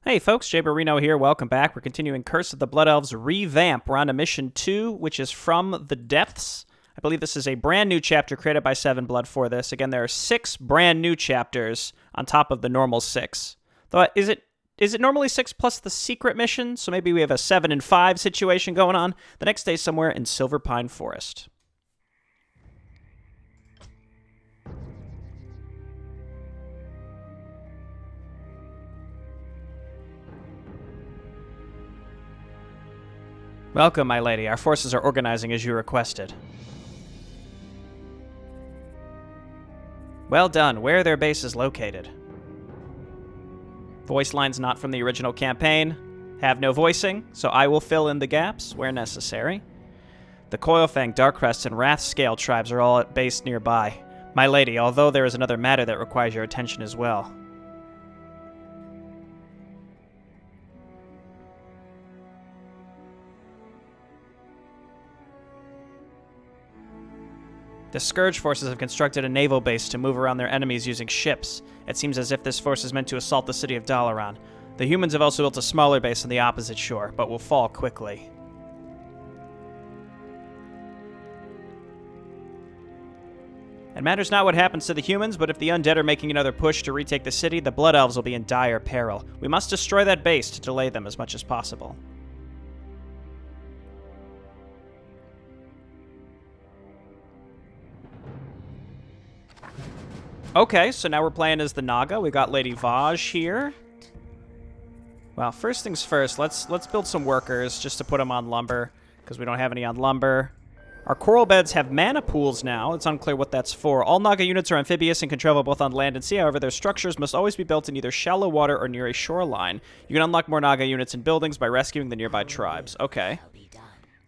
Hey folks, Jay Barino here. Welcome back. We're continuing Curse of the Blood Elves Revamp. We're on to mission 2, which is From the Depths. I believe this is a brand new chapter created by SevenBlood for this. Again, there are 6 brand new chapters on top of the normal 6. Though, is it normally 6 plus the secret mission? So maybe we have a 7 and 5 situation going on. The next day somewhere in Silver Pine Forest. Welcome, my lady. Our forces are organizing as you requested. Well done. Where are their bases located? Voice lines not from the original campaign. Have no voicing, so I will fill in the gaps where necessary. The Coilfang, Darkrest, and Wrathscale tribes are all based nearby. My lady, although there is another matter that requires your attention as well. The Scourge forces have constructed a naval base to move around their enemies using ships. It seems as if this force is meant to assault the city of Dalaran. The humans have also built a smaller base on the opposite shore, but will fall quickly. It matters not what happens to the humans, but if the undead are making another push to retake the city, the Blood Elves will be in dire peril. We must destroy that base to delay them as much as possible. Okay, so now we're playing as the Naga. We got Lady Vaj here. Well, first things first, let's build some workers just to put them on lumber, because we don't have any on lumber. Our coral beds have mana pools now. It's unclear what that's for. All Naga units are amphibious and can travel both on land and sea. However, their structures must always be built in either shallow water or near a shoreline. You can unlock more Naga units in buildings by rescuing the nearby tribes. Okay.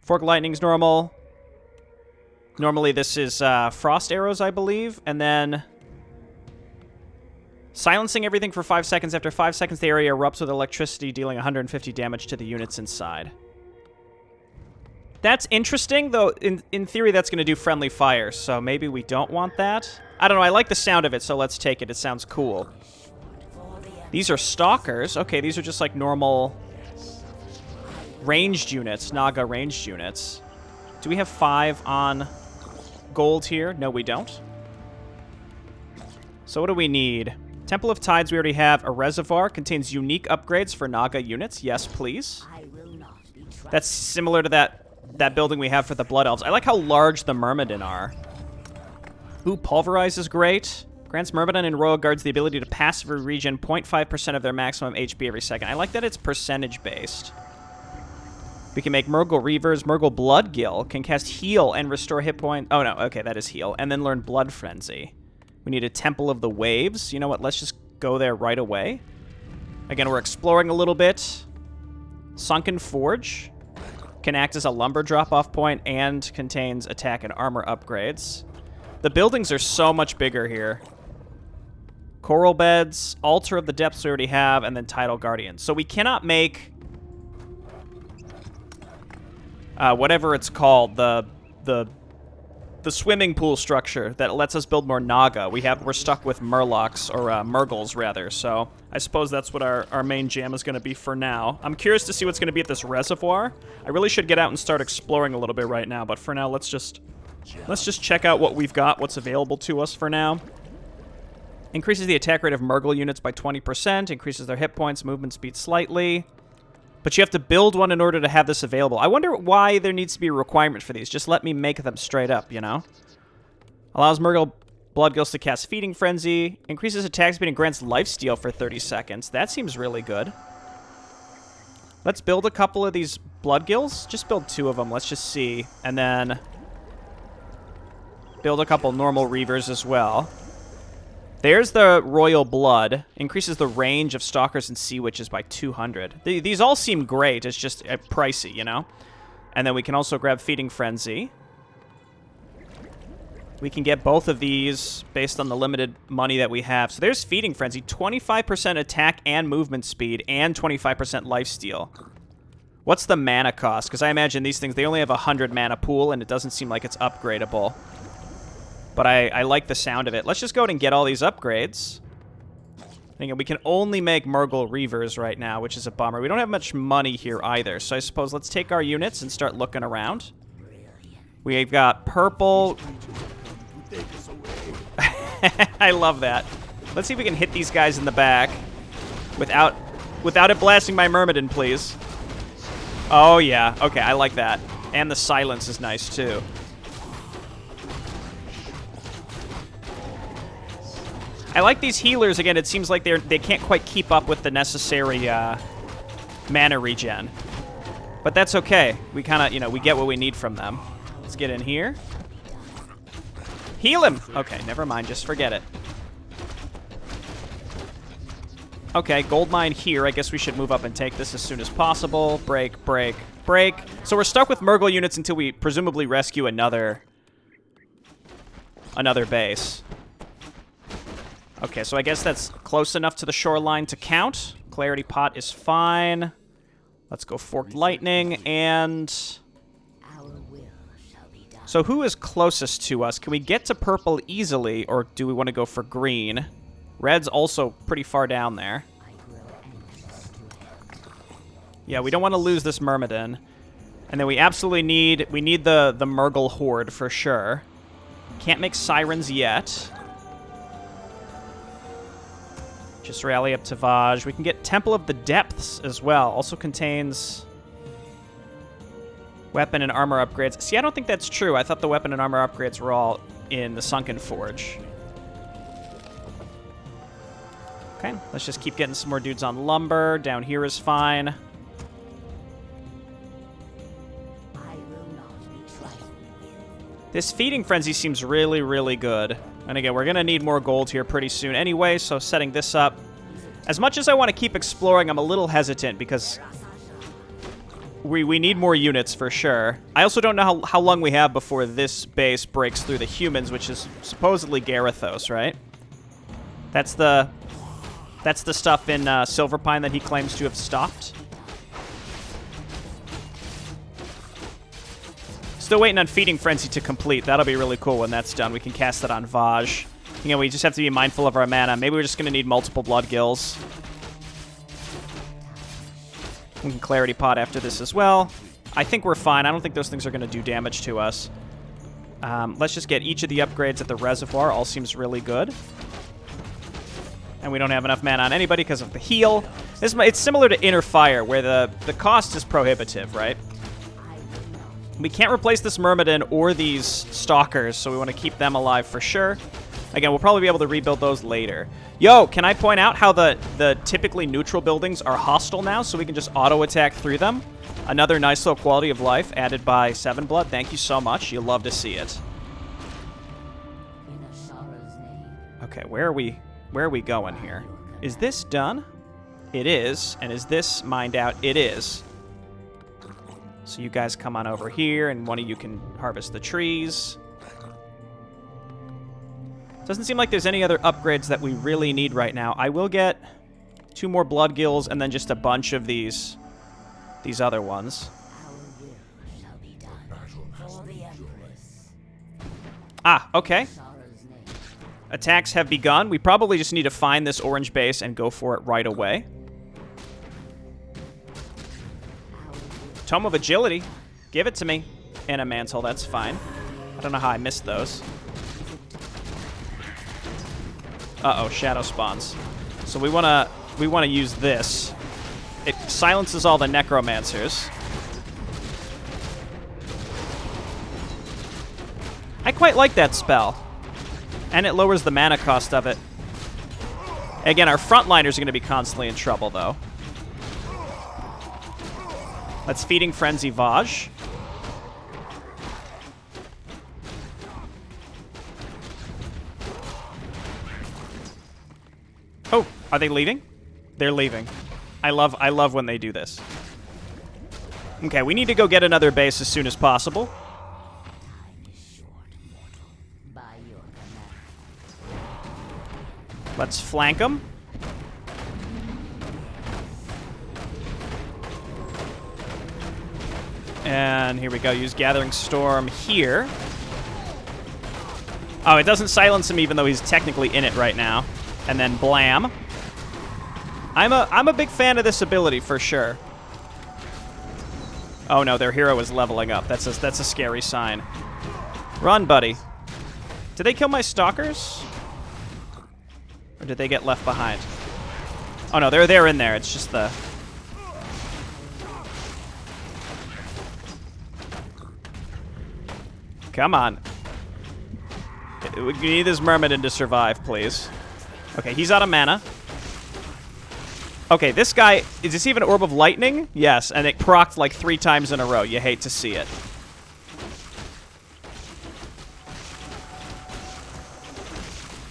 Fork lightning's normal. Normally this is frost arrows, I believe, and then silencing everything for 5 seconds. After 5 seconds, the area erupts with electricity, dealing 150 damage to the units inside. That's interesting, though in theory that's going to do friendly fire, so maybe we don't want that. I don't know, I like the sound of it, so let's take it. It sounds cool. These are stalkers. Okay, these are just like normal ranged units, Naga ranged units. Do we have 5 on gold here? No, we don't. So what do we need? Temple of Tides we already have. A reservoir contains unique upgrades for Naga units. Yes, please. That's similar to that building we have for the Blood Elves. I like how large the Myrmidon are. Ooh, Pulverize is great. Grants Myrmidon and Royal Guards the ability to passively regen 0.5% of their maximum HP every second. I like that it's percentage-based. We can make Murgle Reavers. Murgle Bloodgill can cast Heal and restore hit points. Oh, no. Okay, that is Heal. And then learn Blood Frenzy. We need a Temple of the Waves. You know what? Let's just go there right away. Again, we're exploring a little bit. Sunken Forge can act as a lumber drop-off point and contains attack and armor upgrades. The buildings are so much bigger here. Coral Beds, Altar of the Depths we already have, and then Tidal Guardians. So we cannot make whatever it's called, the swimming pool structure that lets us build more Naga. We're stuck with Murlocs, or Murgles, rather. So I suppose that's what our main jam is going to be for now. I'm curious to see what's going to be at this reservoir. I really should get out and start exploring a little bit right now, but for now, let's just check out what we've got, what's available to us for now. Increases the attack rate of Murgle units by 20%, increases their hit points, movement speed slightly. But you have to build one in order to have this available. I wonder why there needs to be a requirement for these. Just let me make them straight up, you know? Allows Murgle Bloodgills to cast Feeding Frenzy. Increases attack speed and grants lifesteal for 30 seconds. That seems really good. Let's build a couple of these Bloodgills. Just build 2 of them. Let's just see. And then build a couple normal Reavers as well. There's the Royal Blood. Increases the range of Stalkers and Sea Witches by 200. These all seem great. It's just pricey, you know? And then we can also grab Feeding Frenzy. We can get both of these based on the limited money that we have. So there's Feeding Frenzy. 25% attack and movement speed and 25% lifesteal. What's the mana cost? Because I imagine these things, they only have a 100 mana pool, and it doesn't seem like it's upgradable. But I like the sound of it. Let's just go ahead and get all these upgrades. And again, we can only make Murgle Reavers right now, which is a bummer. We don't have much money here either, so I suppose let's take our units and start looking around. We've got purple. I love that. Let's see if we can hit these guys in the back without it blasting my Myrmidon, please. Oh, yeah. Okay, I like that. And the silence is nice, too. I like these healers. Again, it seems like they can't quite keep up with the necessary mana regen. But that's okay. We kind of, we get what we need from them. Let's get in here. Heal him! Okay, never mind. Just forget it. Okay, gold mine here. I guess we should move up and take this as soon as possible. Break, break, break. So we're stuck with Murgle units until we presumably rescue another base. Okay, so I guess that's close enough to the shoreline to count. Clarity Pot is fine. Let's go Forked Lightning, and... So who is closest to us? Can we get to purple easily, or do we want to go for green? Red's also pretty far down there. Yeah, we don't want to lose this Myrmidon. And then we absolutely need the Murgle Horde for sure. Can't make Sirens yet. Just rally up to Vaj. We can get Temple of the Depths as well. Also contains weapon and armor upgrades. See, I don't think that's true. I thought the weapon and armor upgrades were all in the Sunken Forge. Okay, let's just keep getting some more dudes on lumber. Down here is fine. This Feeding Frenzy seems really, really good. And again, we're going to need more gold here pretty soon anyway, so setting this up. As much as I want to keep exploring, I'm a little hesitant because we need more units for sure. I also don't know how long we have before this base breaks through the humans, which is supposedly Garithos, right? That's the stuff in Silverpine that he claims to have stopped. Still waiting on Feeding Frenzy to complete. That'll be really cool when that's done. We can cast it on Vaj. You know, we just have to be mindful of our mana. Maybe we're just going to need multiple Blood Gills. We can Clarity Pot after this as well. I think we're fine. I don't think those things are going to do damage to us. Let's just get each of the upgrades at the reservoir. All seems really good. And we don't have enough mana on anybody because of the heal. It's similar to Inner Fire, where the cost is prohibitive, right? We can't replace this Myrmidon or these Stalkers, so we want to keep them alive for sure. Again, we'll probably be able to rebuild those later. Yo, can I point out how the typically neutral buildings are hostile now, so we can just auto-attack through them? Another nice little quality of life added by SevenBlood. Thank you so much. You'll love to see it. Okay, where are we going here? Is this done? It is. And is this mined out? It is. So you guys come on over here, and one of you can harvest the trees. Doesn't seem like there's any other upgrades that we really need right now. I will get 2 more Blood Gills and then just a bunch of these other ones. Ah, okay. Attacks have begun. We probably just need to find this orange base and go for it right away. Tome of Agility. Give it to me. And a mantle, that's fine. I don't know how I missed those. Uh-oh, shadow spawns. So we wanna use this. It silences all the necromancers. I quite like that spell. And it lowers the mana cost of it. Again, our frontliners are gonna be constantly in trouble though. Let's Feeding Frenzy Vaj. Oh, are they leaving? They're leaving. I love when they do this. Okay, we need to go get another base as soon as possible. Let's flank them. And here we go. Use Gathering Storm here. Oh, it doesn't silence him even though he's technically in it right now. And then blam. I'm a big fan of this ability for sure. Oh no, their hero is leveling up. That's a scary sign. Run, buddy. Did they kill my stalkers? Or did they get left behind? Oh no, they're in there. It's just the... Come on. We need this Myrmidon to survive, please. Okay, he's out of mana. Okay, this guy... Is this even Orb of Lightning? Yes, and it procced like 3 times in a row. You hate to see it.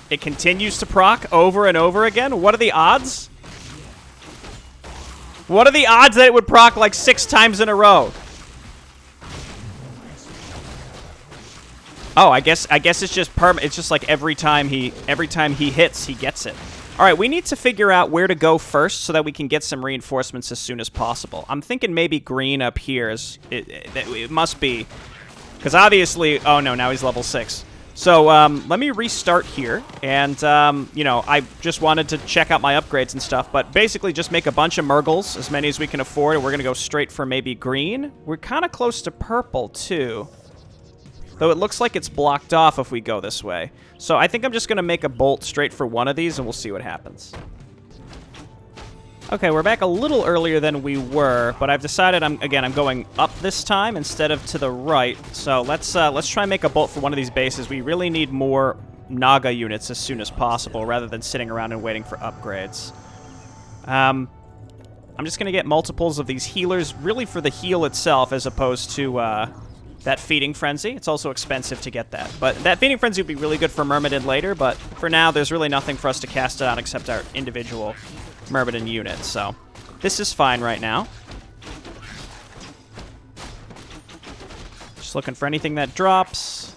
It continues to proc over and over again? What are the odds? What are the odds that it would proc like 6 times in a row? Oh, I guess it's just it's just like every time he hits, he gets it. All right, we need to figure out where to go first so that we can get some reinforcements as soon as possible. I'm thinking maybe green up here is it must be, because obviously, oh no, now he's level 6. So let me restart here, and you know, I just wanted to check out my upgrades and stuff, but basically just make a bunch of Murgles, as many as we can afford, and we're gonna go straight for maybe green. We're kind of close to purple too. Though it looks like it's blocked off if we go this way. So I think I'm just going to make a bolt straight for one of these, and we'll see what happens. Okay, we're back a little earlier than we were, but I've decided I'm going up this time instead of to the right. So let's try and make a bolt for one of these bases. We really need more Naga units as soon as possible, rather than sitting around and waiting for upgrades. I'm just going to get multiples of these healers, really for the heal itself, as opposed to... that Feeding Frenzy. It's also expensive to get that. But that Feeding Frenzy would be really good for Myrmidon later, but for now, there's really nothing for us to cast it on except our individual Myrmidon units. So this is fine right now. Just looking for anything that drops.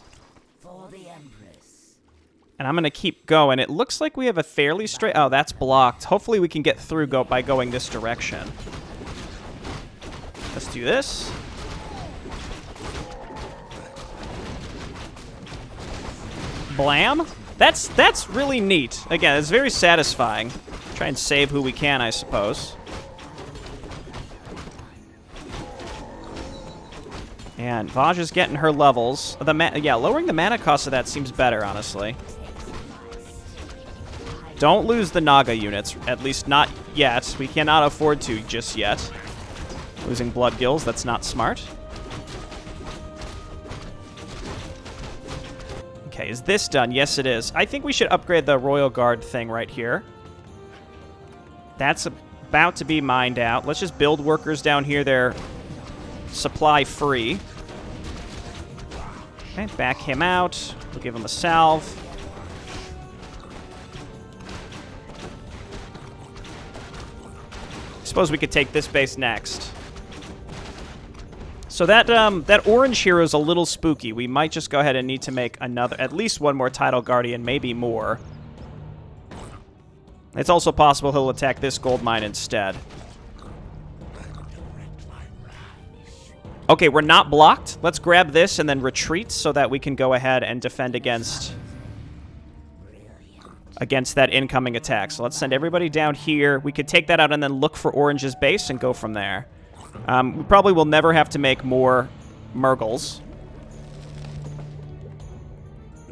And I'm going to keep going. It looks like we have a fairly straight... Oh, that's blocked. Hopefully we can get through by going this direction. Let's do this. Blam? That's really neat. Again, it's very satisfying. Try and save who we can, I suppose. And Vaj is getting her levels. Yeah, lowering the mana cost of that seems better, honestly. Don't lose the Naga units, at least not yet. We cannot afford to just yet. Losing Blood Gills, that's not smart. Okay, is this done? Yes, it is. I think we should upgrade the Royal Guard thing right here. That's about to be mined out. Let's just build workers down here. They're supply free. Okay, back him out. We'll give him a salve. I suppose we could take this base next. So that orange hero is a little spooky. We might just go ahead and need to make at least one more Tidal Guardian, maybe more. It's also possible he'll attack this gold mine instead. Okay, we're not blocked. Let's grab this and then retreat so that we can go ahead and defend against that incoming attack. So let's send everybody down here. We could take that out and then look for Orange's base and go from there. We probably will never have to make more Murgles.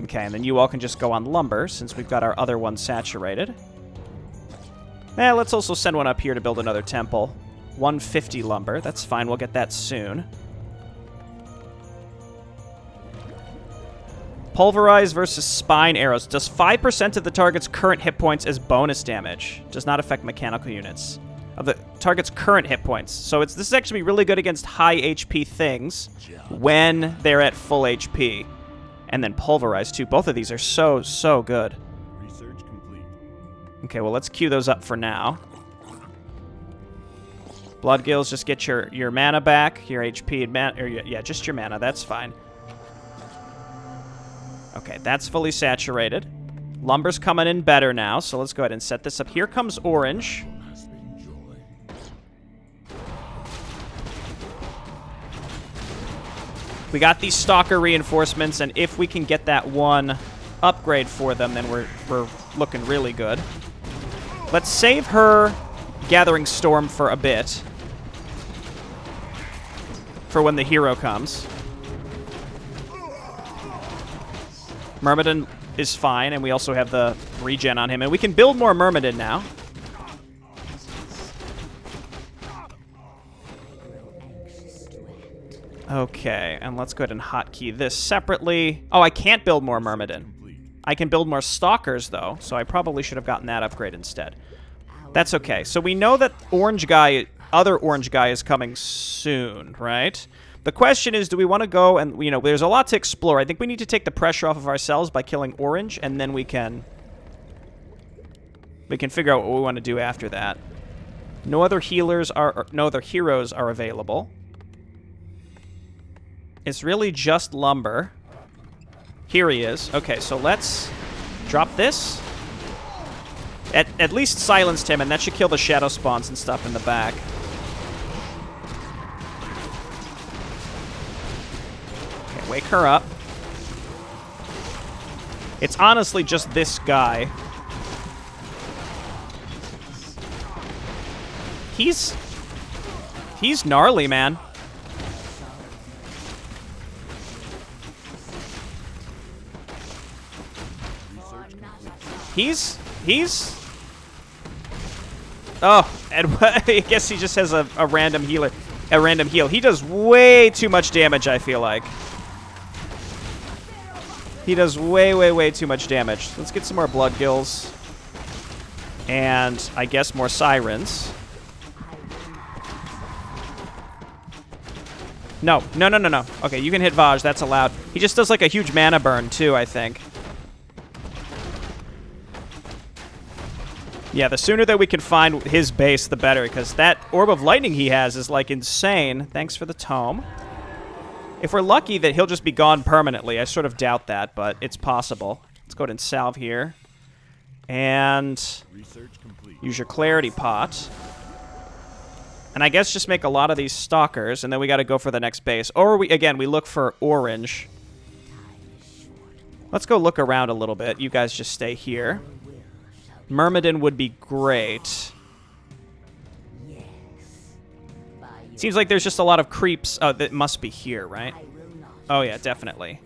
Okay, and then you all can just go on lumber, since we've got our other one saturated. Let's also send one up here to build another temple. 150 lumber. That's fine. We'll get that soon. Pulverize versus Spine Arrows. Does 5% of the target's current hit points as bonus damage. Does not affect mechanical units. Of the target's current hit points. So this is actually really good against high HP things when they're at full HP. And then Pulverize, too. Both of these are so good. Research complete. Okay, well, let's queue those up for now. Blood Gills, just get your mana back, your HP and mana, or yeah, just your mana. That's fine. Okay, that's fully saturated. Lumber's coming in better now, so let's go ahead and set this up. Here comes Orange. We got these Stalker reinforcements, and if we can get that one upgrade for them, then we're looking really good. Let's save her Gathering Storm for a bit. For when the hero comes. Myrmidon is fine, and we also have the regen on him. And we can build more Myrmidon now. Okay, and let's go ahead and hotkey this separately. Oh, I can't build more Myrmidon. I can build more Stalkers, though, so I probably should have gotten that upgrade instead. That's okay. So we know that other orange guy is coming soon, right? The question is, do we want to go and, there's a lot to explore. I think we need to take the pressure off of ourselves by killing orange, and then we can figure out what we want to do after that. No other heroes are available. It's really just Lumber. Here he is. Okay, so let's drop this. At least silenced him, and that should kill the shadow spawns and stuff in the back. Okay, wake her up. It's honestly just this guy. He's gnarly, man. He's... Oh, and I guess he just has a random healer. A random heal. He does way too much damage, I feel like. He does way too much damage. Let's get some more blood gills. And I guess more sirens. No. Okay, you can hit Vaj. That's allowed. He just does like a huge mana burn, too, I think. Yeah, the sooner that we can find his base, the better, because that Orb of Lightning he has is, like, insane. Thanks for the tome. If we're lucky that he'll just be gone permanently, I sort of doubt that, but it's possible. Let's go ahead and salve here. And use your Clarity Pot. And I guess just make a lot of these Stalkers, and then we got to go for the next base. Or, we look for orange. Let's go look around a little bit. You guys just stay here. Myrmidon would be great. Seems like there's just a lot of creeps. Oh, that must be here, right? Oh, yeah, definitely.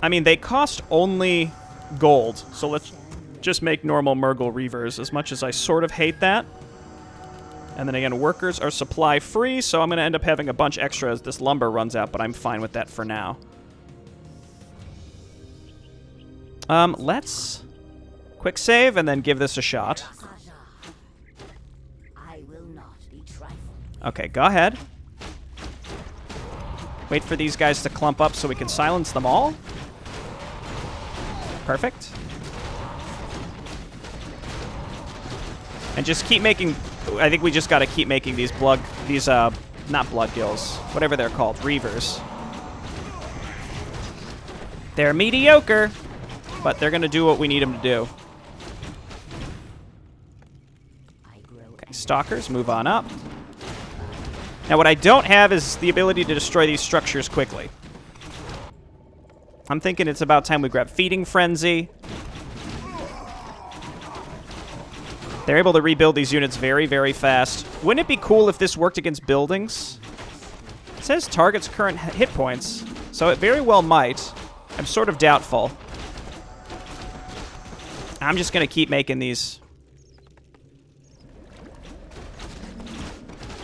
I mean, they cost only gold, so let's just make normal Murgle Reavers, as much as I sort of hate that. And then again, workers are supply free, so I'm going to end up having a bunch extra as this lumber runs out, but I'm fine with that for now. Let's quick save and then give this a shot. Okay, go ahead. Wait for these guys to clump up so we can silence them all. Perfect. And just keep making... I think we just got to keep making these not blood gills, whatever they're called, Reavers. They're mediocre, but they're going to do what we need them to do. Okay, Stalkers, move on up. Now, what I don't have is the ability to destroy these structures quickly. I'm thinking it's about time we grab Feeding Frenzy. They're able to rebuild these units very, very fast. Wouldn't it be cool if this worked against buildings? It says target's current hit points, so it very well might. I'm sort of doubtful. I'm just going to keep making these.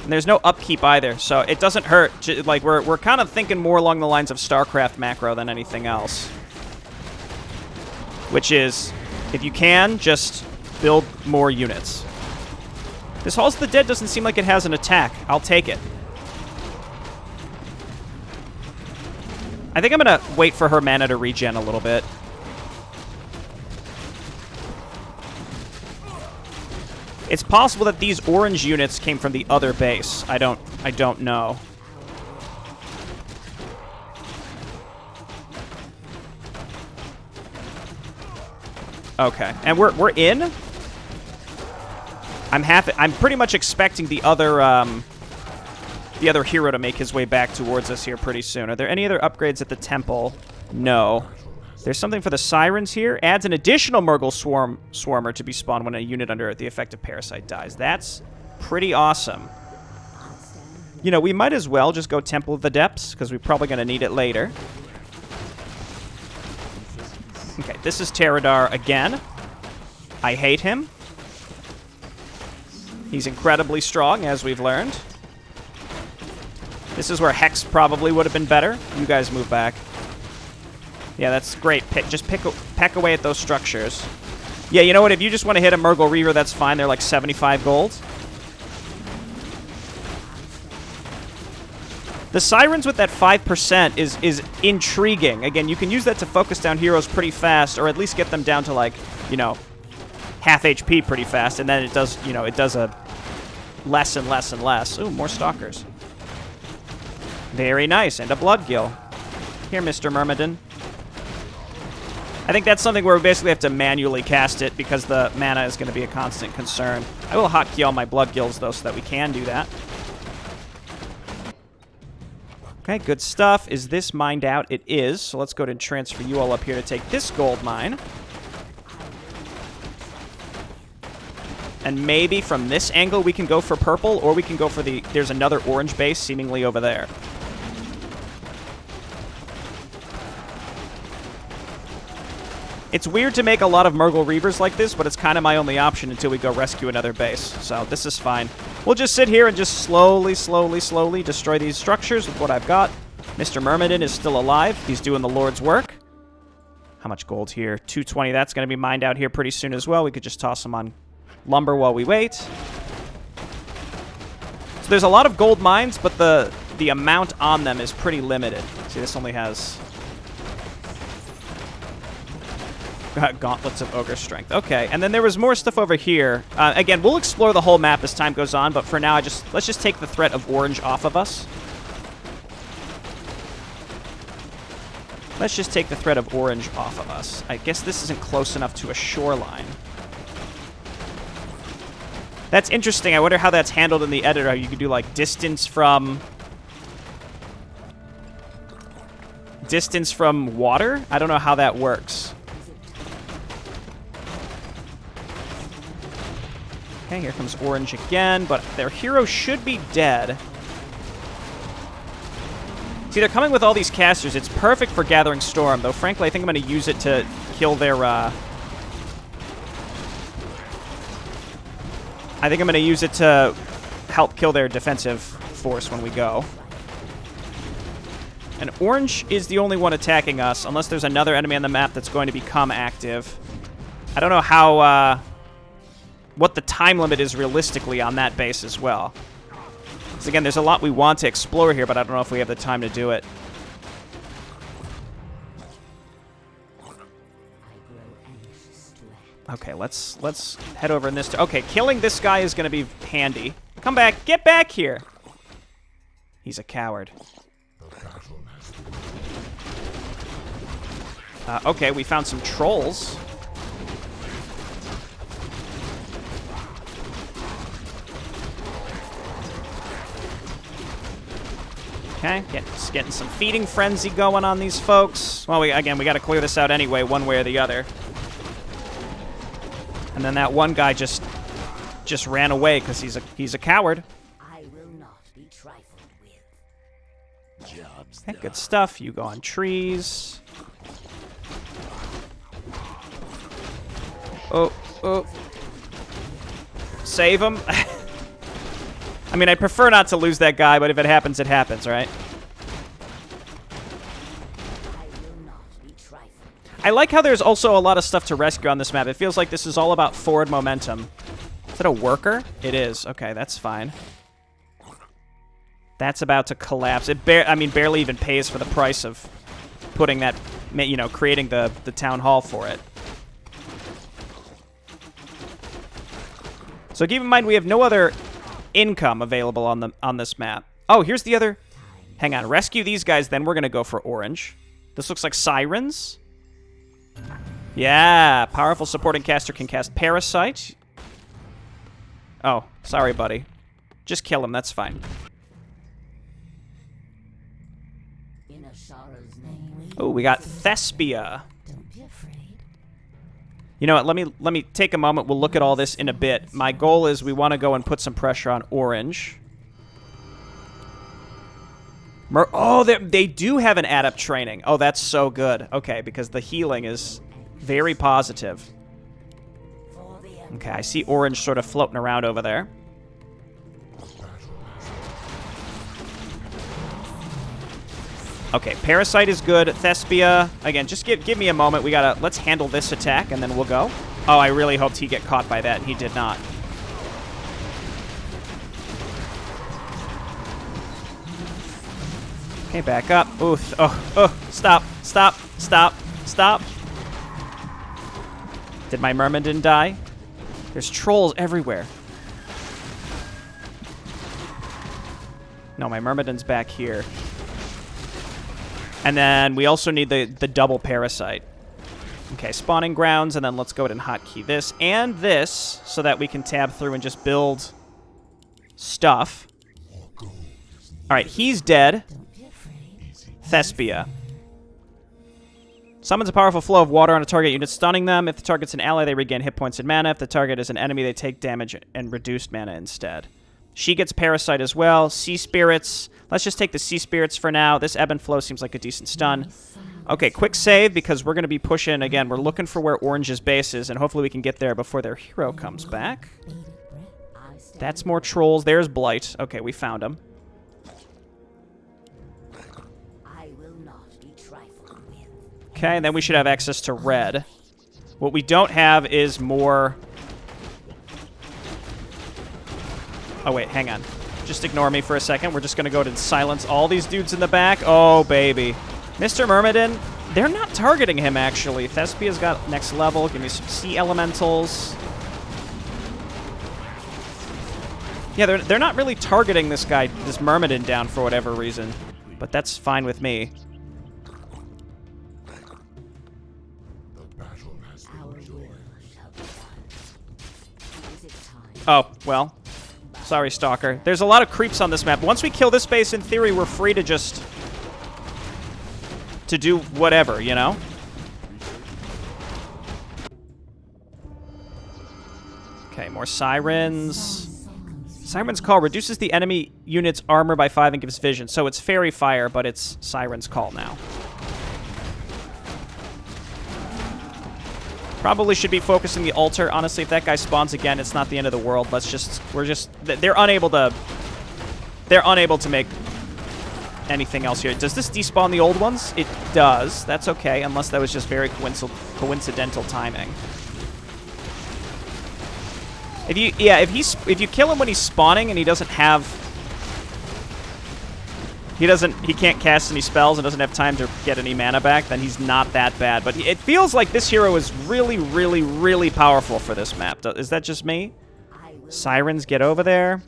And there's no upkeep either, so it doesn't hurt. Like, we're kind of thinking more along the lines of StarCraft macro than anything else. Which is, if you can, just build more units. This Halls of the Dead doesn't seem like it has an attack. I'll take it. I think I'm going to wait for her mana to regen a little bit. It's possible that these orange units came from the other base. I don't know. Okay, and we're in. I'm pretty much expecting the other hero to make his way back towards us here pretty soon. Are there any other upgrades at the temple? No. There's something for the Sirens here. Adds an additional Murgle Swarmer to be spawned when a unit under the effect of Parasite dies. That's pretty awesome. You know, we might as well just go Temple of the Depths, because we're probably going to need it later. Okay, this is Terradar again. I hate him. He's incredibly strong, as we've learned. This is where Hex probably would have been better. You guys move back. Yeah, that's great. Just peck away at those structures. Yeah, you know what? If you just want to hit a Murgle Reaver, that's fine. They're like 75 gold. The Sirens with that 5% is intriguing. Again, you can use that to focus down heroes pretty fast, or at least get them down to, like, you know, half HP pretty fast, and then it does, you know, it does a less and less and less. Ooh, more Stalkers. Very nice, and a Blood Gill. Here, Mr. Myrmidon. I think that's something where we basically have to manually cast it because the mana is going to be a constant concern. I will hotkey all my Blood Gills, though, so that we can do that. Okay, good stuff. Is this mined out? It is. So let's go ahead and transfer you all up here to take this gold mine. And maybe from this angle we can go for purple, or we can go for the... There's another orange base seemingly over there. It's weird to make a lot of Murgle Reavers like this, but it's kind of my only option until we go rescue another base. So this is fine. We'll just sit here and just slowly destroy these structures with what I've got. Mr. Myrmidon is still alive. He's doing the Lord's work. How much gold here? 220. That's going to be mined out here pretty soon as well. We could just toss them on lumber while we wait. So there's a lot of gold mines, but the amount on them is pretty limited. See, this only has... Gauntlets of Ogre Strength. Okay, and then there was more stuff over here. Again, we'll explore the whole map as time goes on, but for now, let's just take the threat of orange off of us. Let's just take the threat of orange off of us. I guess this isn't close enough to a shoreline. That's interesting. I wonder how that's handled in the editor. You could do, like, distance from water? I don't know how that works. Okay, here comes orange again, but their hero should be dead. See, they're coming with all these casters. It's perfect for Gathering Storm, though frankly I think I'm going to use it to kill their... I think I'm going to use it to help kill their defensive force when we go. And orange is the only one attacking us, unless there's another enemy on the map that's going to become active. I don't know how... what the time limit is realistically on that base as well. Because again, there's a lot we want to explore here, but I don't know if we have the time to do it. Okay, let's head over in this... Okay, killing this guy is going to be handy. Come back. Get back here. He's a coward. Okay, we found some trolls. Okay, getting some feeding frenzy going on these folks. Well, again, we got to clear this out anyway, one way or the other. And then that one guy just ran away because he's a coward. I will not be trifled with. Okay, good stuff. You go on trees. Oh. Save him. I mean, I prefer not to lose that guy, but if it happens, it happens, right? I like how there's also a lot of stuff to rescue on this map. It feels like this is all about forward momentum. Is that a worker? It is. Okay, that's fine. That's about to collapse. It barely even pays for the price of putting that, you know, creating the town hall for it. So keep in mind we have no other income available on this map. Oh, here's the other. Hang on, rescue these guys, then we're gonna go for orange. This looks like sirens. Yeah, powerful supporting caster can cast Parasite. Oh, sorry, buddy. Just kill him, that's fine. Oh, we got Thespia. You know what? Let me take a moment. We'll look at all this in a bit. My goal is we want to go and put some pressure on orange. Oh, they do have an adept training. Oh, that's so good. Okay, because the healing is very positive. Okay, I see orange sort of floating around over there. Okay, Parasite is good. Thespia, again, just give me a moment. Let's handle this attack, and then we'll go. Oh, I really hoped he'd get caught by that, and he did not. Okay, back up. Ooh, stop. Did my Myrmidon die? There's trolls everywhere. No, my Myrmidon's back here. And then we also need the double Parasite. Okay, spawning grounds, and then let's go ahead and hotkey this and this so that we can tab through and just build stuff. All right, he's dead. Thespia. Summons a powerful flow of water on a target unit, stunning them. If the target's an ally, they regain hit points and mana. If the target is an enemy, they take damage and reduced mana instead. She gets Parasite as well. Sea Spirits. Let's just take the Sea Spirits for now. This Ebb and Flow seems like a decent stun. Okay, quick save because we're going to be pushing. Again, we're looking for where Orange's base is, and hopefully we can get there before their hero comes back. That's more trolls. There's Blight. Okay, we found him. Okay, and then we should have access to red. What we don't have is more... Oh, wait, hang on. Just ignore me for a second. We're just going to go ahead and silence all these dudes in the back. Oh, baby. Mr. Myrmidon, they're not targeting him, actually. Thespia's got next level. Give me some sea elementals. Yeah, they're not really targeting this guy, this Myrmidon down for whatever reason. But that's fine with me. Oh, well. Sorry, Stalker. There's a lot of creeps on this map. Once we kill this base, in theory, we're free to just... to do whatever, you know? Okay, more Sirens. Siren's Call reduces the enemy unit's armor by 5 and gives vision. So it's Fairy Fire, but it's Siren's Call now. Probably should be focusing the altar. Honestly, if that guy spawns again, it's not the end of the world. They're unable to make anything else here. Does this despawn the old ones? It does. That's okay, unless that was just very coincidental timing. If you kill him when he's spawning and he doesn't have... He can't cast any spells and doesn't have time to get any mana back, then he's not that bad. But it feels like this hero is really, really, really powerful for this map. Is that just me? Sirens, get over there.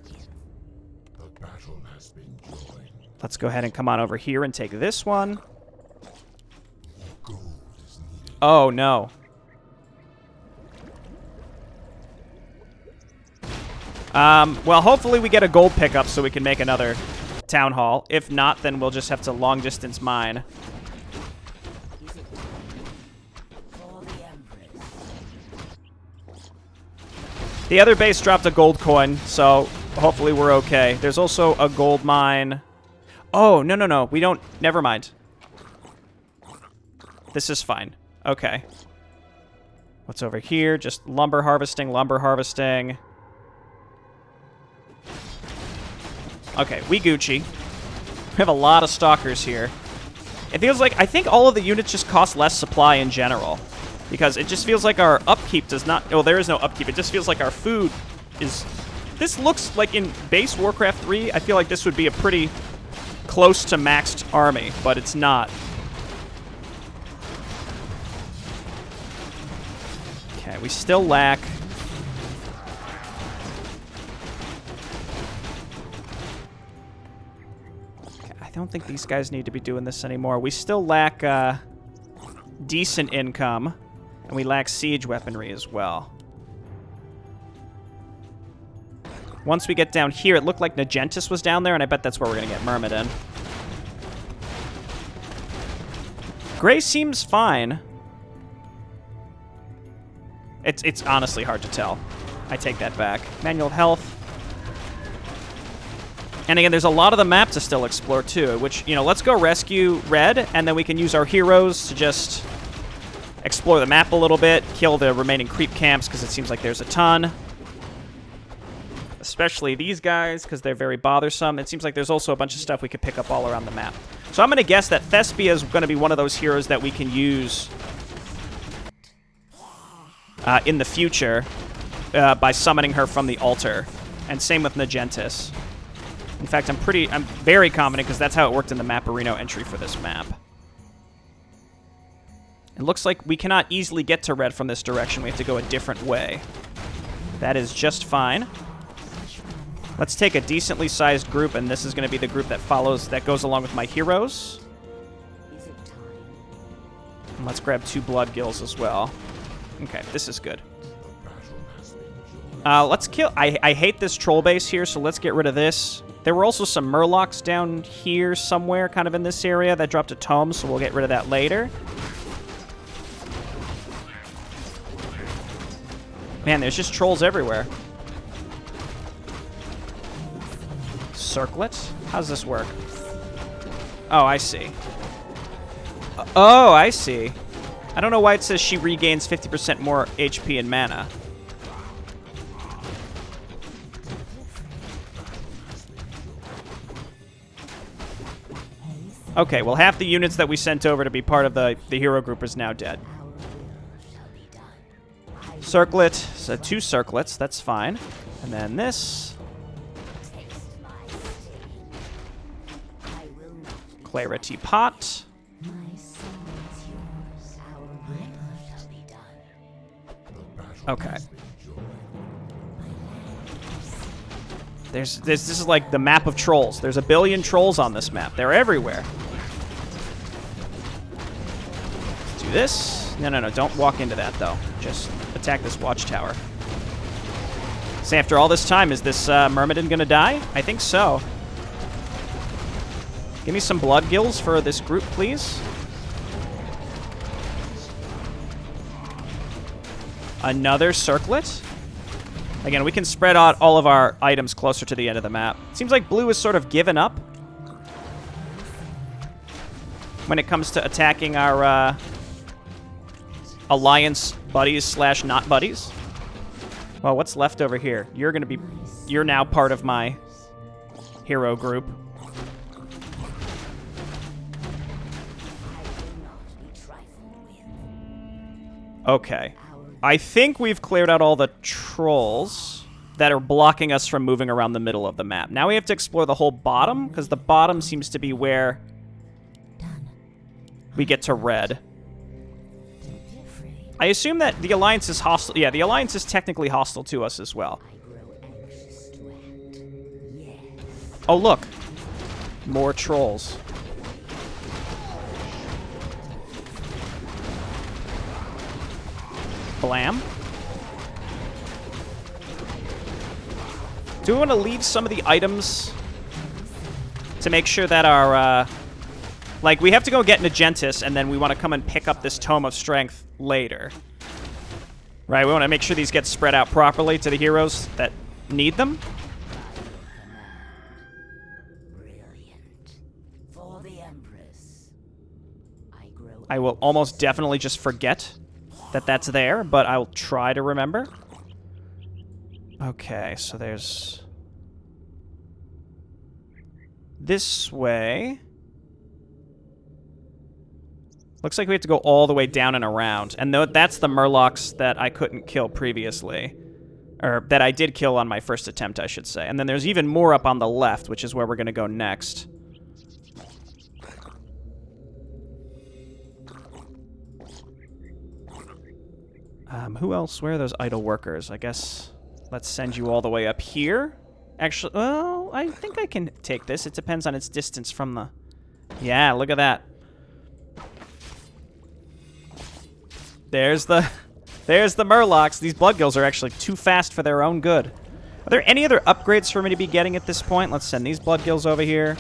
Let's go ahead and come on over here and take this one. Oh, no. Well, hopefully we get a gold pickup so we can make another town hall. If not, then we'll just have to long distance mine. The other base dropped a gold coin, so hopefully we're okay. There's also a gold mine. Oh, no. We don't... Never mind. This is fine. Okay. What's over here? Just lumber harvesting. Okay, we Gucci. We have a lot of stalkers here. It feels like... I think all of the units just cost less supply in general. Because it just feels like our upkeep does not... Well, there is no upkeep. It just feels like our food is... This looks like in base Warcraft 3, I feel like this would be a pretty close to maxed army, but it's not. Okay, we still lack... I don't think these guys need to be doing this anymore. We still lack decent income, and we lack siege weaponry as well. Once we get down here, it looked like Nagentis was down there, and I bet that's where we're going to get Myrmidon. Gray seems fine. It's honestly hard to tell. I take that back. Manual health. And again, there's a lot of the map to still explore, too, which, let's go rescue Red, and then we can use our heroes to just explore the map a little bit, kill the remaining creep camps, because it seems like there's a ton. Especially these guys, because they're very bothersome. It seems like there's also a bunch of stuff we could pick up all around the map. So I'm going to guess that Thespia is going to be one of those heroes that we can use in the future by summoning her from the altar. And same with Nagentis. In fact, I'm very confident because that's how it worked in the Mapperino entry for this map. It looks like we cannot easily get to Red from this direction. We have to go a different way. That is just fine. Let's take a decently sized group, and this is going to be the group that goes along with my heroes. And let's grab 2 blood gills as well. Okay, this is good. Let's kill... I hate this troll base here, so let's get rid of this. There were also some murlocs down here somewhere, kind of in this area, that dropped a tome, so we'll get rid of that later. Man, there's just trolls everywhere. Circlet? How does this work? Oh, I see. Oh, I see. I don't know why it says she regains 50% more HP and mana. Okay, well, half the units that we sent over to be part of the hero group is now dead. Circlet, so 2 circlets, that's fine. And then this. Clarity pot. Okay. This is like the map of trolls. There's a billion trolls on this map. They're everywhere. Let's do this. No, don't walk into that, though. Just attack this watchtower. So after all this time, is this Myrmidon gonna die? I think so. Give me some blood gills for this group, please. Another circlet. Again, we can spread out all of our items closer to the end of the map. Seems like blue is sort of given up when it comes to attacking our alliance buddies / not buddies. Well, what's left over here? You're now part of my hero group. Okay. I think we've cleared out all the trolls that are blocking us from moving around the middle of the map. Now we have to explore the whole bottom, because the bottom seems to be where we get to Red. I assume that the Alliance is hostile. Yeah, the Alliance is technically hostile to us as well. Oh, look. More trolls. Blam. Do we want to leave some of the items to make sure that our, like, we have to go get Nagentis, and then we want to come and pick up this Tome of Strength later. Right, we want to make sure these get spread out properly to the heroes that need them. For the Empress. I will almost definitely just forget that that's there, but I'll try to remember. Okay, so there's this way. Looks like we have to go all the way down and around. And that's the Murlocs that I couldn't kill previously. Or that I did kill on my first attempt, I should say. And then there's even more up on the left, which is where we're going to go next. Who else? Where are those idle workers? I guess let's send you all the way up here. Actually, well, I think I can take this. It depends on its distance from the... Yeah, look at that. There's the Murlocs. These blood gills are actually too fast for their own good. Are there any other upgrades for me to be getting at this point? Let's send these blood gills over here.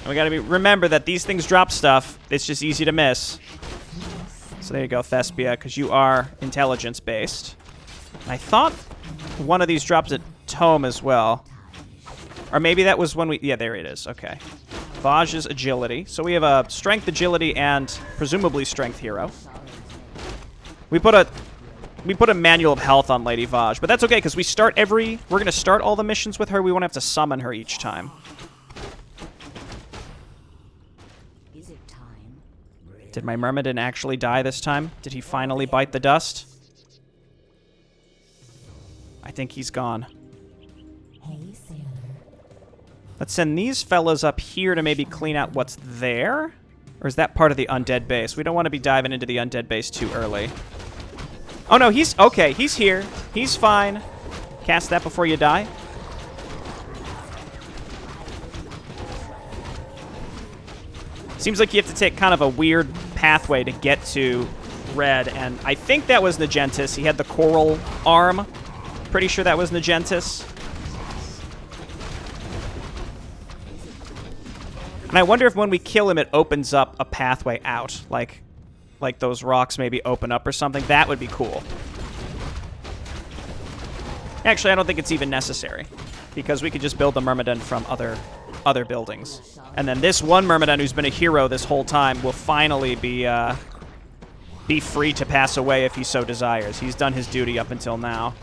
And we gotta remember that these things drop stuff. It's just easy to miss. So there you go, Thespia, because you are intelligence-based. I thought one of these drops a tome as well. Or maybe that was when we... Yeah, there it is. Okay. Vaj's agility. So we have a strength, agility, and presumably strength hero. We put a manual of health on Lady Vaj, but that's okay because we start we're going to start all the missions with her. We won't have to summon her each time. Is it time? Did my Myrmidon actually die this time? Did he finally bite the dust? I think he's gone. Hey, sailor. Let's send these fellas up here to maybe clean out what's there. Or is that part of the undead base? We don't want to be diving into the undead base too early. Oh no, he's okay. He's here. He's fine. Cast that before you die. Seems like you have to take kind of a weird pathway to get to Red, and I think that was Nagentis. He had the coral arm. Pretty sure that was Nagentis. And I wonder if when we kill him, it opens up a pathway out, like those rocks maybe open up or something. That would be cool. Actually, I don't think it's even necessary, because we could just build the Myrmidon from other buildings. And then this one Myrmidon who's been a hero this whole time will finally be free to pass away if he so desires. He's done his duty up until now.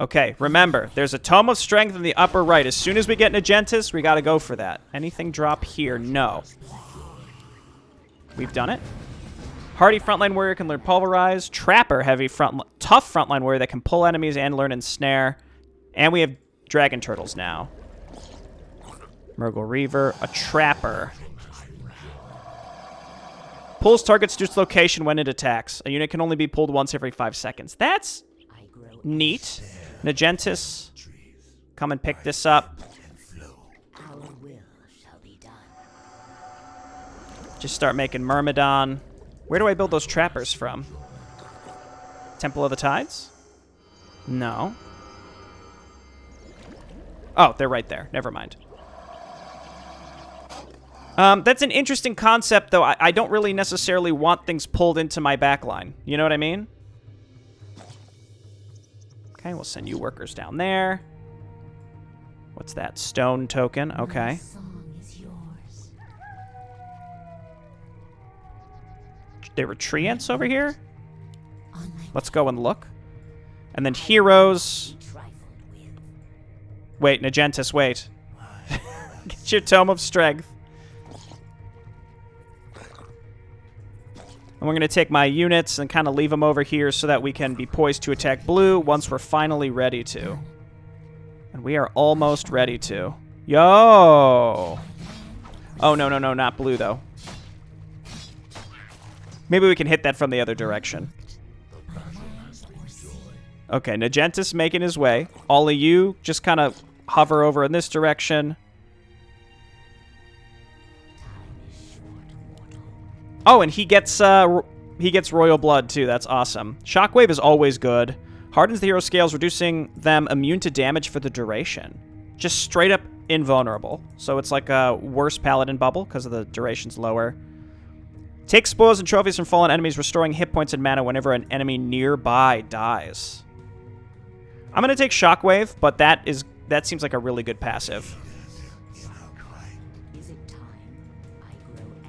Okay, remember, there's a Tome of Strength in the upper right. As soon as we get Nagentis, we gotta go for that. Anything drop here? No. We've done it. Hardy frontline warrior can learn Pulverize. Trapper, tough frontline warrior that can pull enemies and learn Ensnare. And we have Dragon Turtles now. Murgle Reaver, a Trapper. Pulls targets to its location when it attacks. A unit can only be pulled once every 5 seconds. That's neat. Nagentis, come and pick this up. Our will shall be done. Just start making Myrmidon. Where do I build those trappers from? Temple of the Tides? No. Oh, they're right there. Never mind. That's an interesting concept, though. I don't really necessarily want things pulled into my backline. You know what I mean? Okay, we'll send you workers down there. What's that? Stone token. Okay. There were treants over here? Let's go and look. And then heroes. Wait, Nagentis, wait. Get your Tome of Strength. And we're going to take my units and kind of leave them over here so that we can be poised to attack blue once we're finally ready to. And we are almost ready to. Yo! Oh, no, not blue, though. Maybe we can hit that from the other direction. Okay, Nagentis making his way. All of you just kind of hover over in this direction. Oh, and he gets royal blood too. That's awesome. Shockwave is always good. Hardens the hero scales, reducing them immune to damage for the duration. Just straight up invulnerable. So it's like a worse paladin bubble because of the duration's lower. Take spoils and trophies from fallen enemies, restoring hit points and mana whenever an enemy nearby dies. I'm gonna take Shockwave, but that seems like a really good passive.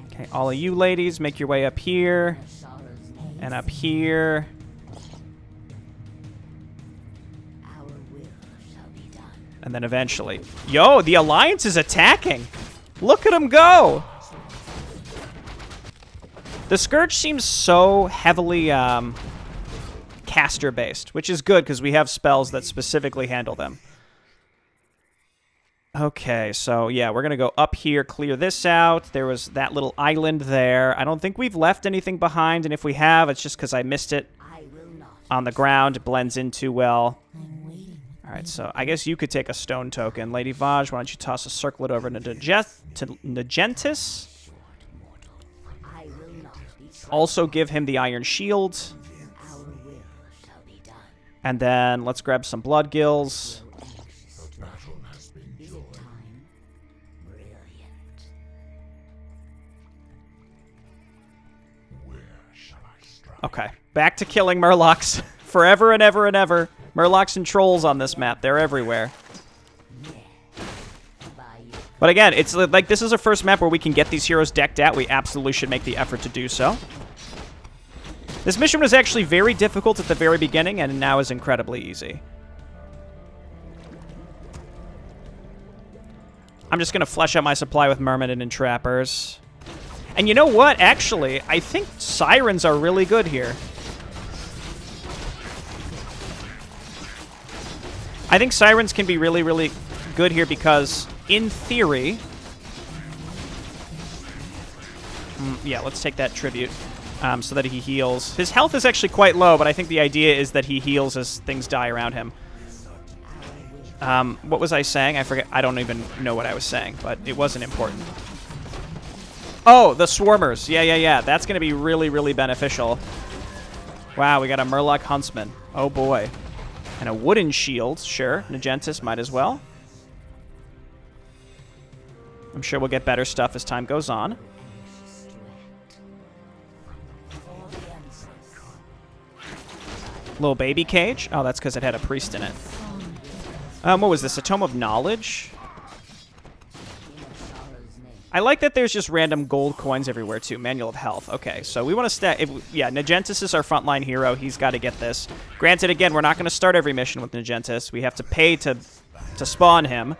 Okay, all of you ladies, make your way up here. And up here. And then eventually. Yo, the Alliance is attacking! Look at them go! The Scourge seems so heavily caster-based, which is good because we have spells that specifically handle them. Okay, so yeah, we're going to go up here, clear this out. There was that little island there. I don't think we've left anything behind, and if we have, it's just because I missed it on the ground. It blends in too well. All right, so I guess you could take a stone token. Lady Vaj, why don't you toss a circlet over to Nagentis? Also give him the Iron Shield. And then let's grab some Blood Gills. Okay. Back to killing Murlocs. Forever and ever and ever. Murlocs and trolls on this map. They're everywhere. But again, it's like this is our first map where we can get these heroes decked out. We absolutely should make the effort to do so. This mission was actually very difficult at the very beginning, and now is incredibly easy. I'm just going to flesh out my supply with Myrmidon and Trappers. And you know what? Actually, I think Sirens are really good here. I think Sirens can be really, really good here because, in theory... yeah, let's take that tribute so that he heals. His health is actually quite low, but I think the idea is that he heals as things die around him. What was I saying? I forget. I don't even know what I was saying, but it wasn't important. Oh, the Swarmers. Yeah. That's going to be really, really beneficial. Wow, we got a Murloc Huntsman. Oh, boy. And a Wooden Shield. Sure, Nagentis might as well. I'm sure we'll get better stuff as time goes on. Little baby cage. Oh, that's because it had a priest in it. What was this? A Tome of Knowledge? I like that there's just random gold coins everywhere, too. Manual of Health. Okay, so we want to stack... Yeah, Nagentis is our frontline hero. He's got to get this. Granted, again, we're not going to start every mission with Nagentis. We have to pay to spawn him.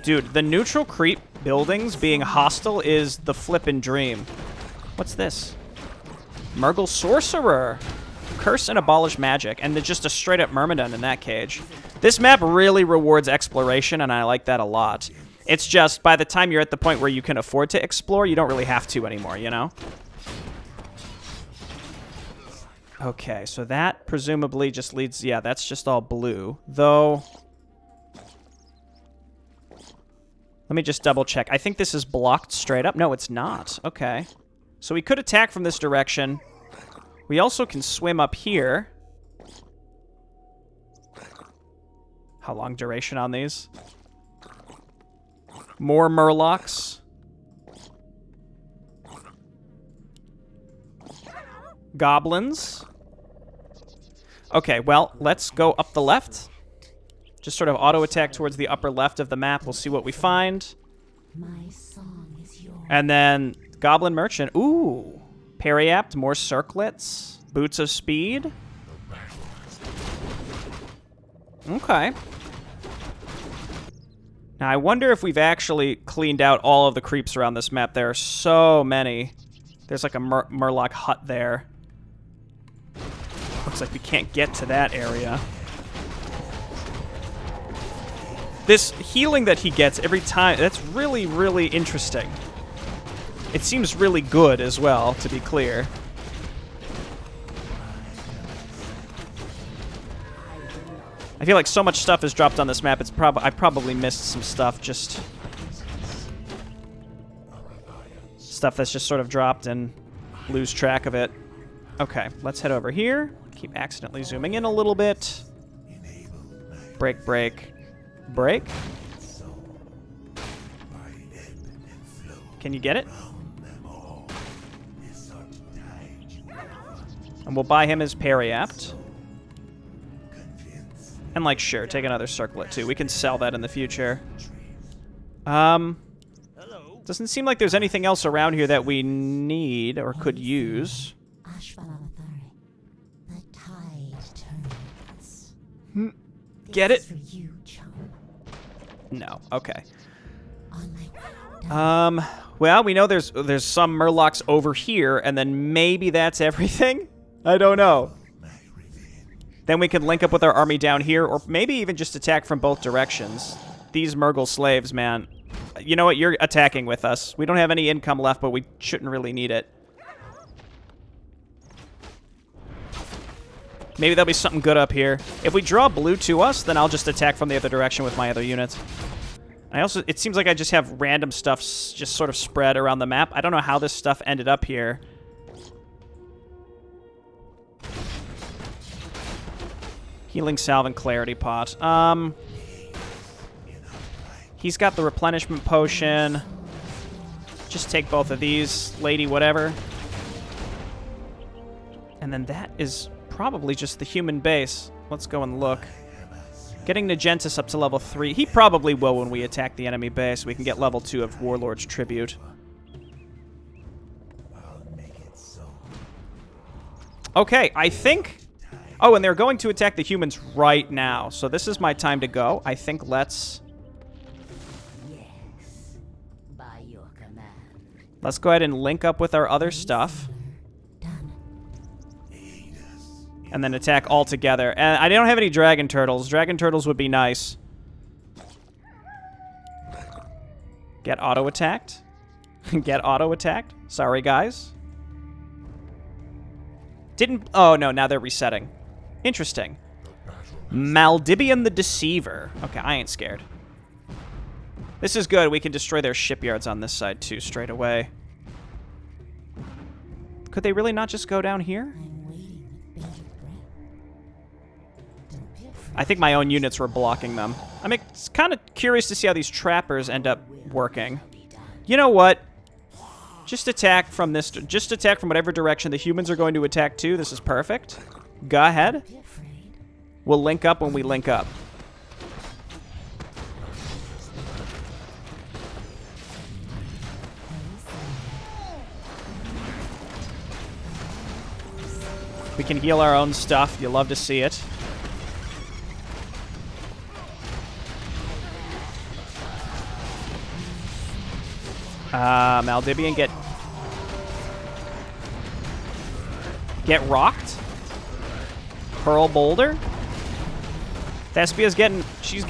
Dude, the neutral creep buildings being hostile is the flippin' dream. What's this? Murgle Sorcerer. Curse and abolish magic. And then just a straight-up Myrmidon in that cage. This map really rewards exploration, and I like that a lot. It's just, by the time you're at the point where you can afford to explore, you don't really have to anymore, you know? Okay, so that presumably just leads... Yeah, that's just all blue. Though... Let me just double-check. I think this is blocked straight up. No, it's not. Okay. So we could attack from this direction. We also can swim up here. How long duration on these? More Murlocs. Goblins. Okay, well, let's go up the left. Just sort of auto-attack towards the upper left of the map. We'll see what we find. My song is yours. And then Goblin Merchant. Ooh. Periapt, more circlets. Boots of Speed. Okay. Now, I wonder if we've actually cleaned out all of the creeps around this map. There are so many. There's like a Murloc hut there. Looks like we can't get to that area. This healing that he gets every time, that's really, really interesting. It seems really good as well, to be clear. I feel like so much stuff is dropped on this map, I probably missed some stuff, just... Stuff that's just sort of dropped and lose track of it. Okay, let's head over here. Keep accidentally zooming in a little bit. Break, break. Break. Can you get it? And we'll buy him his Periapt. And, like, sure, take another circlet, too. We can sell that in the future. Doesn't seem like there's anything else around here that we need or could use. The tide turns. Get it? For you, chum. No. Okay. On my way down. Well, we know there's some Murlocs over here, and then maybe that's everything? I don't know. Then we can link up with our army down here, or maybe even just attack from both directions. These Murgle slaves, man. You know what? You're attacking with us. We don't have any income left, but we shouldn't really need it. Maybe there'll be something good up here. If we draw blue to us, then I'll just attack from the other direction with my other units. It seems like I just have random stuff just sort of spread around the map. I don't know how this stuff ended up here. Healing Salve and Clarity Pot. He's got the replenishment potion. Just take both of these, lady whatever. And then that is probably just the human base. Let's go and look. Getting Nagentis up to level 3. He probably will when we attack the enemy base. We can get level 2 of Warlord's Tribute. Okay, I think... Oh, and they're going to attack the humans right now. So this is my time to go. I think let's... Yes, by your command. Let's go ahead and link up with our other stuff. Done. And then attack all together. And I don't have any dragon turtles. Dragon turtles would be nice. Get auto-attacked. Get auto-attacked. Sorry, guys. Didn't... Oh, no, now they're resetting. Interesting. Maldibian the Deceiver. Okay, I ain't scared. This is good. We can destroy their shipyards on this side, too, straight away. Could they really not just go down here? I'm waiting with bated breath. Don't be afraid. I think my own units were blocking them. I'm kind of curious to see how these trappers end up working. You know what? Just attack from this. Just attack from whatever direction the humans are going to attack to. This is perfect. Go ahead. Be afraid. We'll link up when we link up. We can heal our own stuff. You love to see it. Maldibian, get rocked. Pearl Boulder. Thespia's she's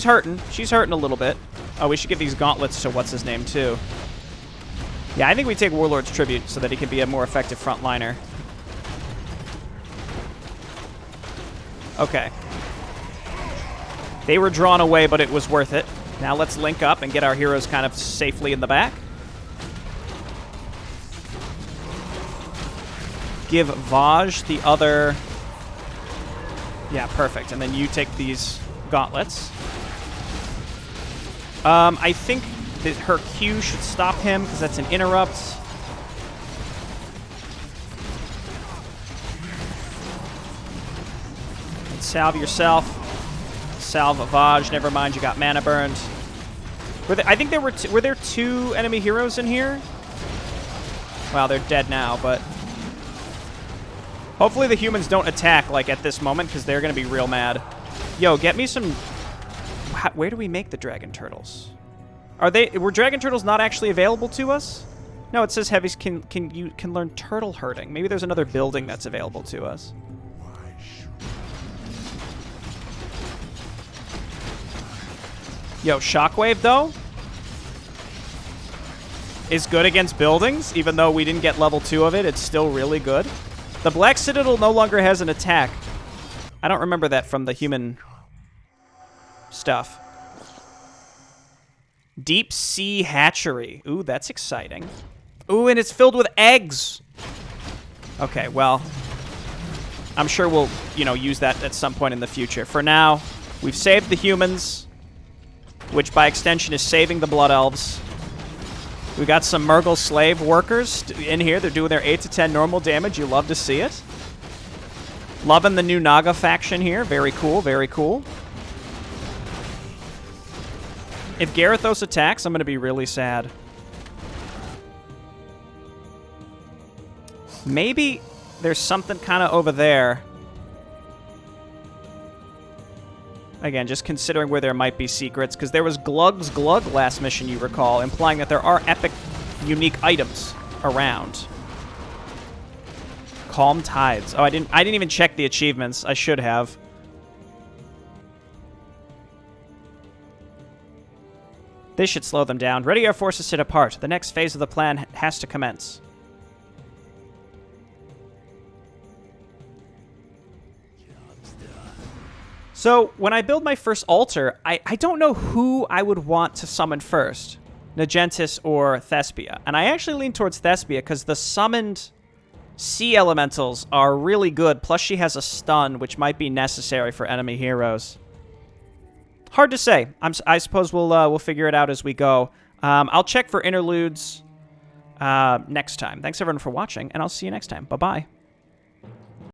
hurting. She's hurting a little bit. Oh, we should give these gauntlets to what's his name too. Yeah, I think we take Warlord's Tribute so that he can be a more effective frontliner. Okay. They were drawn away, but it was worth it. Now let's link up and get our heroes kind of safely in the back. Give Vaj the other... Yeah, perfect. And then you take these gauntlets. I think that her Q should stop him, because that's an interrupt. Salve yourself. Salve Vaj. Never mind, you got mana burned. I think there were there 2 enemy heroes in here? Well, they're dead now, but... Hopefully the humans don't attack, like, at this moment, because they're going to be real mad. Yo, get me some... Where do we make the dragon turtles? Were dragon turtles not actually available to us? No, it says heavies can learn turtle herding. Maybe there's another building that's available to us. Yo, Shockwave, though, is good against buildings. Even though we didn't get level 2 of it, it's still really good. The Black Citadel no longer has an attack. I don't remember that from the human stuff. Deep Sea Hatchery. Ooh, that's exciting. Ooh, and it's filled with eggs. Okay, well, I'm sure we'll, use that at some point in the future. For now, we've saved the humans, which by extension is saving the Blood Elves. We got some Murgle slave workers in here. They're doing their 8 to 10 normal damage. You love to see it. Loving the new Naga faction here. Very cool, very cool. If Garithos attacks, I'm going to be really sad. Maybe there's something kind of over there. Again, just considering where there might be secrets, because there was Glug's Glug last mission, you recall, implying that there are epic, unique items around. Calm Tides. Oh, I didn't even check the achievements. I should have. This should slow them down. Ready our forces to depart. The next phase of the plan has to commence. So, when I build my first altar, I don't know who I would want to summon first. Nagentis or Thespia. And I actually lean towards Thespia because the summoned sea elementals are really good. Plus she has a stun, which might be necessary for enemy heroes. Hard to say. I suppose we'll figure it out as we go. I'll check for interludes next time. Thanks, everyone, for watching, and I'll see you next time. Bye-bye.